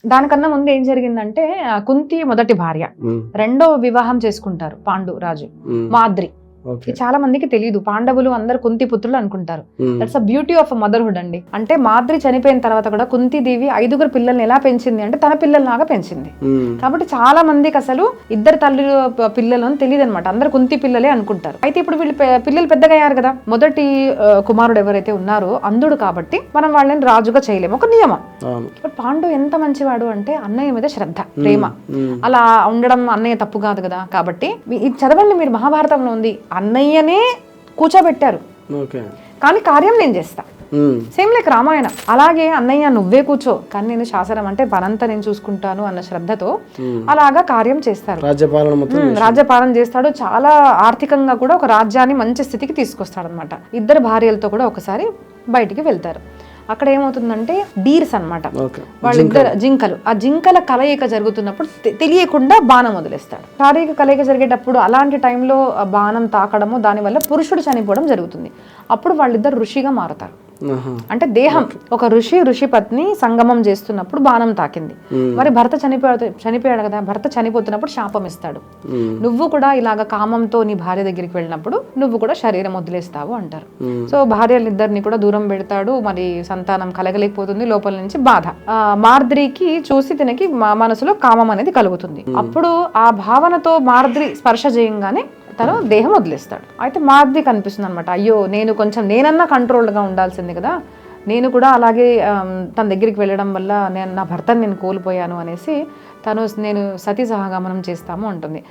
దానికన్నా ముందు ఏం జరిగిందంటే కుంతి మొదటి భార్య రెండో వివాహం చేసుకుంటారు పాండు రాజు మాద్రి. చాలా మందికి తెలియదు, పాండవులు అందరు కుంతి పుత్రులు అనుకుంటారు. That's a beauty of motherhood అండి. అంటే మాద్రి చనిపోయిన తర్వాత కూడా కుంతీదేవి 5 పిల్లల్ని ఎలా పెంచింది అంటే తన పిల్లల్లాగా పెంచింది. కాబట్టి చాలా మందికి అసలు ఇద్దరు తల్లి పిల్లలు అని తెలియదు అనమాట, అందరు కుంతి పిల్లలే అనుకుంటారు. అయితే ఇప్పుడు వీళ్ళు పిల్లలు పెద్దగా అయ్యారు కదా, మొదటి కుమారుడు ఎవరైతే ఉన్నారో అంధుడు కాబట్టి మనం వాళ్ళని రాజుగా చేయలేము, ఒక నియమం. పాండు ఎంత మంచివాడు అంటే అన్నయ్య మీద శ్రద్ధ, ప్రేమ, అలా ఉండడం అన్నయ్య తప్పు కాదు కదా. కాబట్టి ఇది చదవండి మీరు, మహాభారతంలో ఉంది, అన్నయ్యనే కూర్చోబెట్టారు కానీ కార్యం నేను చేస్తా, సేమ్ లైక్ రామాయణం. అలాగే అన్నయ్య నువ్వే కూర్చో కానీ నేను శాసనం అంటే పనంతా నేను చూసుకుంటాను అన్న శ్రద్ధతో అలాగా కార్యం చేస్తారు. రాజ్యపాలన చేస్తాడు, చాలా ఆర్థికంగా కూడా ఒక రాజ్యాన్ని మంచి స్థితికి తీసుకొస్తాడు అనమాట. ఇద్దరు భార్యలతో కూడా ఒకసారి బయటికి వెళ్తారు. అక్కడ ఏమవుతుందంటే డీర్స్ అనమాట, వాళ్ళిద్దరు జింకలు, ఆ జింకల కలయిక జరుగుతున్నప్పుడు తెలియకుండా బాణం వదిలేస్తాడు. శారీరక కలయిక జరిగేటప్పుడు అలాంటి టైంలో బాణం తాకడము, దానివల్ల పురుషుడు చనిపోవడం జరుగుతుంది. అప్పుడు వాళ్ళిద్దరు ఋషిగా మారుతారు. అంటే దేహం, ఒక ఋషి పత్ని సంగమం చేస్తున్నప్పుడు బాణం తాకింది, మరి భర్త చనిపోయాడు కదా, భర్త చనిపోతున్నప్పుడు శాపం ఇస్తాడు, నువ్వు కూడా ఇలాగ కామంతో నీ భార్య దగ్గరికి వెళ్ళినప్పుడు నువ్వు కూడా శరీరం వదిలేస్తావు అంటారు. సో భార్యలిద్దరిని కూడా దూరం పెడతాడు, మరి సంతానం కలగలేకపోతుంది, లోపల నుంచి బాధ. మార్ద్రికి చూసి తినకి మనసులో కామం అనేది కలుగుతుంది. అప్పుడు ఆ భావనతో మార్ద్రి స్పర్శ చేయంగానే తను దేహం వదిలేస్తాడు. అయితే మార్ది కనిపిస్తుంది అనమాట, అయ్యో నేనన్నా కంట్రోల్గా ఉండాల్సింది కదా, నేను కూడా అలాగే తన దగ్గరికి వెళ్ళడం వల్ల నా భర్తను నేను కోల్పోయాను అనేసి నేను సతీ సహగమనం చేస్తాము అంటుంది.